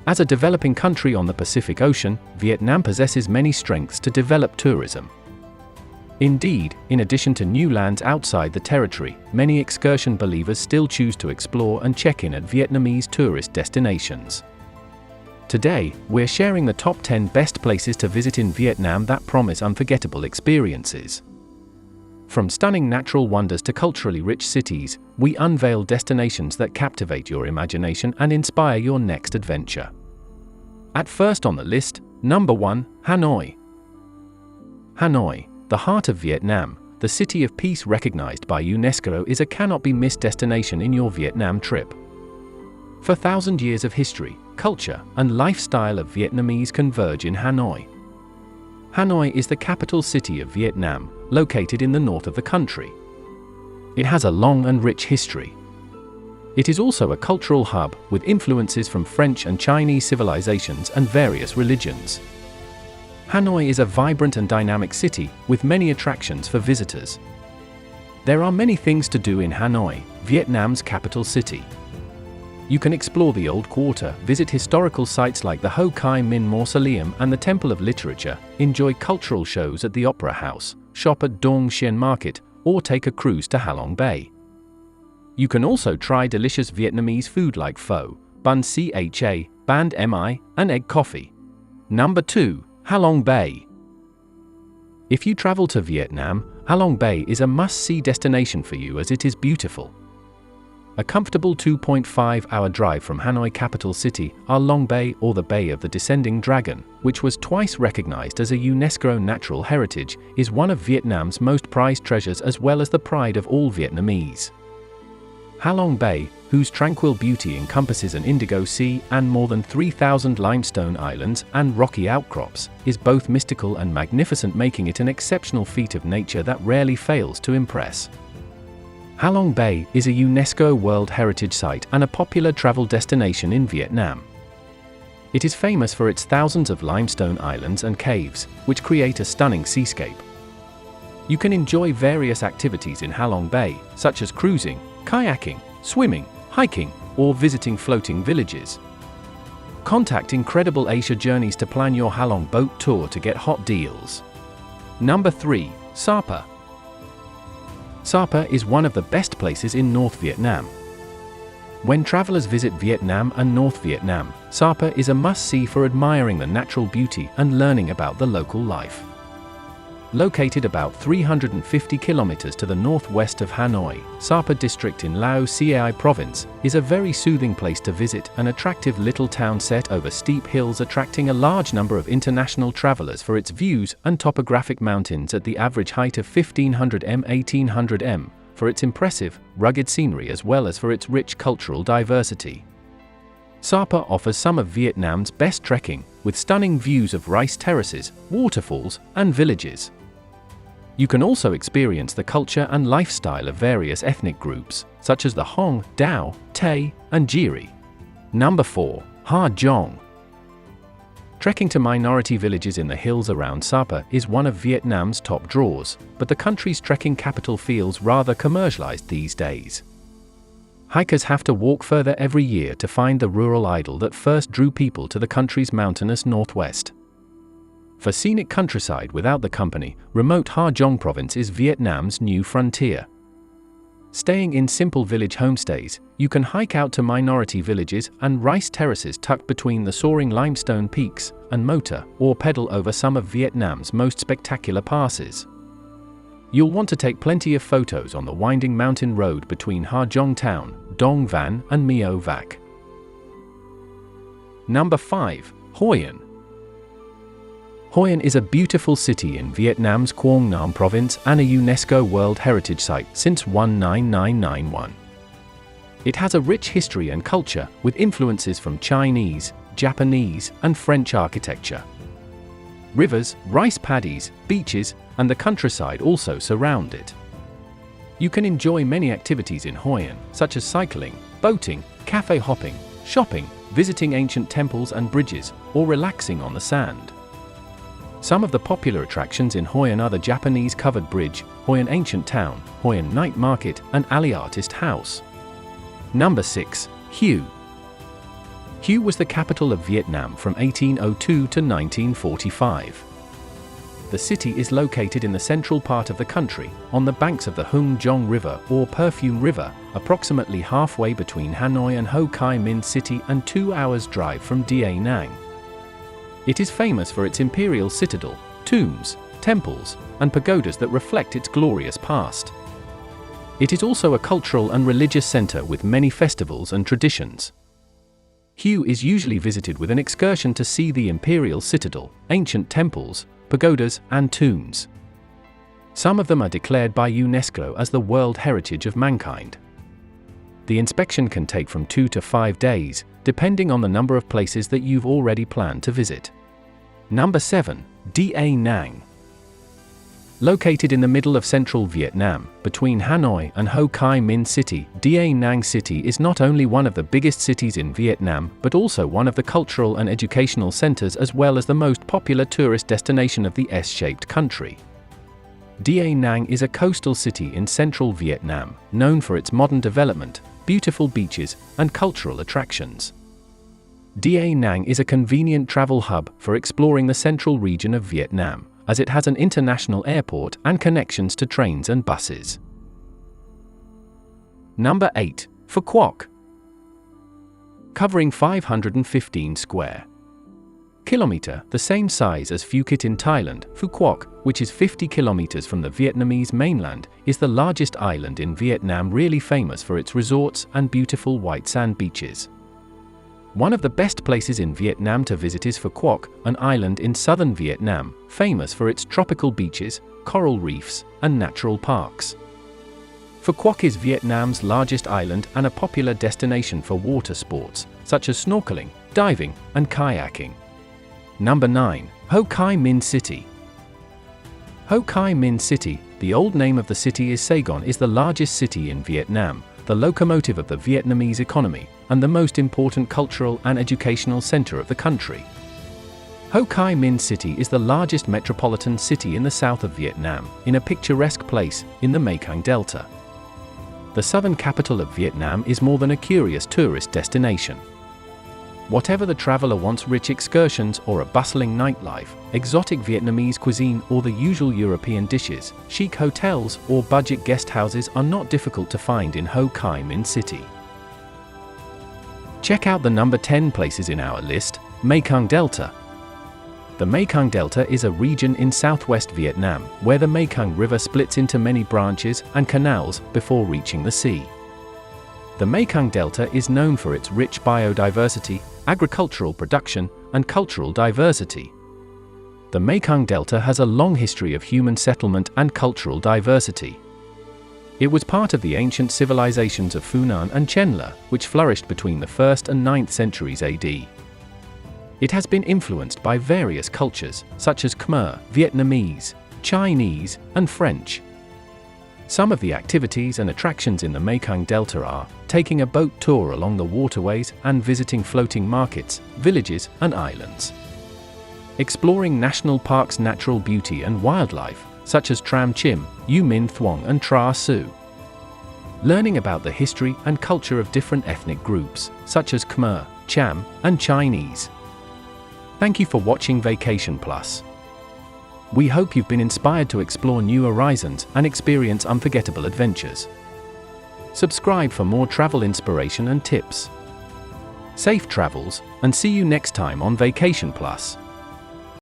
As a developing country on the Pacific Ocean, Vietnam possesses many strengths to develop tourism. Indeed, in addition to new lands outside the territory, many excursion believers still choose to explore and check in at Vietnamese tourist destinations. Today, we're sharing the top 10 best places to visit in Vietnam that promise unforgettable experiences. From stunning natural wonders to culturally rich cities, we unveil destinations that captivate your imagination and inspire your next adventure. At first on the list, number 1, Hanoi. Hanoi, the heart of Vietnam, the city of peace recognized by UNESCO, is a cannot-be-missed destination in your Vietnam trip. For 1,000 years of history, culture, and lifestyle of Vietnamese converge in Hanoi. Hanoi is the capital city of Vietnam, located in the north of the country. It has a long and rich history. It is also a cultural hub, with influences from French and Chinese civilizations and various religions. Hanoi is a vibrant and dynamic city, with many attractions for visitors. There are many things to do in Hanoi, Vietnam's capital city. You can explore the Old Quarter, visit historical sites like the Ho Chi Minh Mausoleum and the Temple of Literature, enjoy cultural shows at the Opera House, shop at Dong Xien Market, or take a cruise to Halong Bay. You can also try delicious Vietnamese food like pho, bun cha, banh mi, and egg coffee. Number 2, Halong Bay. If you travel to Vietnam, Halong Bay is a must-see destination for you as it is beautiful. A comfortable 2.5-hour drive from Hanoi capital city, Halong Bay, or the Bay of the Descending Dragon, which was twice recognized as a UNESCO Natural Heritage, is one of Vietnam's most prized treasures as well as the pride of all Vietnamese. Halong Bay, whose tranquil beauty encompasses an indigo sea and more than 3,000 limestone islands and rocky outcrops, is both mystical and magnificent, making it an exceptional feat of nature that rarely fails to impress. Halong Bay is a UNESCO World Heritage Site and a popular travel destination in Vietnam. It is famous for its thousands of limestone islands and caves, which create a stunning seascape. You can enjoy various activities in Halong Bay, such as cruising, kayaking, swimming, hiking, or visiting floating villages. Contact Incredible Asia Journeys to plan your Halong boat tour to get hot deals. Number 3, Sapa. Sapa is one of the best places in North Vietnam. When travelers visit Vietnam and North Vietnam, Sapa is a must-see for admiring the natural beauty and learning about the local life. Located about 350 kilometers to the northwest of Hanoi, Sapa district in Lao Cai province is a very soothing place to visit, an attractive little town set over steep hills attracting a large number of international travelers for its views and topographic mountains at the average height of 1500 m 1800 m, for its impressive, rugged scenery as well as for its rich cultural diversity. Sapa offers some of Vietnam's best trekking, with stunning views of rice terraces, waterfalls, and villages. You can also experience the culture and lifestyle of various ethnic groups, such as the Hong, Dao, Tay, and Jiri. Number 4, Ha Giang. Trekking to minority villages in the hills around Sapa is one of Vietnam's top draws, but the country's trekking capital feels rather commercialized these days. Hikers have to walk further every year to find the rural idyll that first drew people to the country's mountainous northwest. For scenic countryside without the company, remote Ha Giang province is Vietnam's new frontier. Staying in simple village homestays, you can hike out to minority villages and rice terraces tucked between the soaring limestone peaks, and motor or pedal over some of Vietnam's most spectacular passes. You'll want to take plenty of photos on the winding mountain road between Ha Giang town, Dong Van, and Mio Vac. Number 5, Hoi An. Hoi An is a beautiful city in Vietnam's Quang Nam province and a UNESCO World Heritage Site since 1991. It has a rich history and culture, with influences from Chinese, Japanese, and French architecture. Rivers, rice paddies, beaches, and the countryside also surround it. You can enjoy many activities in Hoi An, such as cycling, boating, cafe hopping, shopping, visiting ancient temples and bridges, or relaxing on the sand. Some of the popular attractions in Hoi An are the Japanese covered bridge, Hoi An ancient town, Hoi An night market, and alley artist house. Number 6. Hue. Hue was the capital of Vietnam from 1802 to 1945. The city is located in the central part of the country, on the banks of the Ha Giang River or Perfume River, approximately halfway between Hanoi and Ho Chi Minh City and 2 hours' drive from Da Nang. It is famous for its imperial citadel, tombs, temples, and pagodas that reflect its glorious past. It is also a cultural and religious center with many festivals and traditions. Hue is usually visited with an excursion to see the imperial citadel, ancient temples, pagodas, and tombs. Some of them are declared by UNESCO as the World Heritage of Mankind. The inspection can take from 2 to 5 days, depending on the number of places that you've already planned to visit. Number 7. Da Nang. Located in the middle of central Vietnam, between Hanoi and Ho Chi Minh City, Da Nang City is not only one of the biggest cities in Vietnam but also one of the cultural and educational centers as well as the most popular tourist destination of the S-shaped country. Da Nang is a coastal city in central Vietnam, known for its modern development, beautiful beaches, and cultural attractions. Da Nang is a convenient travel hub for exploring the central region of Vietnam, as it has an international airport and connections to trains and buses. Number 8. Phu Quoc. Covering 515 square kilometer, the same size as Phuket in Thailand, Phu Quoc, which is 50 kilometers from the Vietnamese mainland, is the largest island in Vietnam, really famous for its resorts and beautiful white sand beaches. One of the best places in Vietnam to visit is Phu Quoc, an island in southern Vietnam, famous for its tropical beaches, coral reefs, and natural parks. Phu Quoc is Vietnam's largest island and a popular destination for water sports, such as snorkeling, diving, and kayaking. Number 9. Ho Chi Minh City. Ho Chi Minh City, the old name of the city is Saigon, is the largest city in Vietnam, the locomotive of the Vietnamese economy, and the most important cultural and educational center of the country. Ho Chi Minh City is the largest metropolitan city in the south of Vietnam, in a picturesque place in the Mekong Delta. The southern capital of Vietnam is more than a curious tourist destination. Whatever the traveler wants, rich excursions or a bustling nightlife, exotic Vietnamese cuisine or the usual European dishes, chic hotels or budget guest houses are not difficult to find in Ho Chi Minh City. Check out the number 10 places in our list, Mekong Delta. The Mekong Delta is a region in southwest Vietnam, where the Mekong River splits into many branches and canals before reaching the sea. The Mekong Delta is known for its rich biodiversity, agricultural production, and cultural diversity. The Mekong Delta has a long history of human settlement and cultural diversity. It was part of the ancient civilizations of Funan and Chenla, which flourished between the 1st and 9th centuries AD. It has been influenced by various cultures, such as Khmer, Vietnamese, Chinese, and French. Some of the activities and attractions in the Mekong Delta are taking a boat tour along the waterways and visiting floating markets, villages, and islands. Exploring national parks' natural beauty and wildlife, such as Tram Chim, U Minh Thuong and Tra Su. Learning about the history and culture of different ethnic groups, such as Khmer, Cham, and Chinese. Thank you for watching Vacation Plus. We hope you've been inspired to explore new horizons and experience unforgettable adventures. Subscribe for more travel inspiration and tips. Safe travels, and see you next time on Vacation Plus.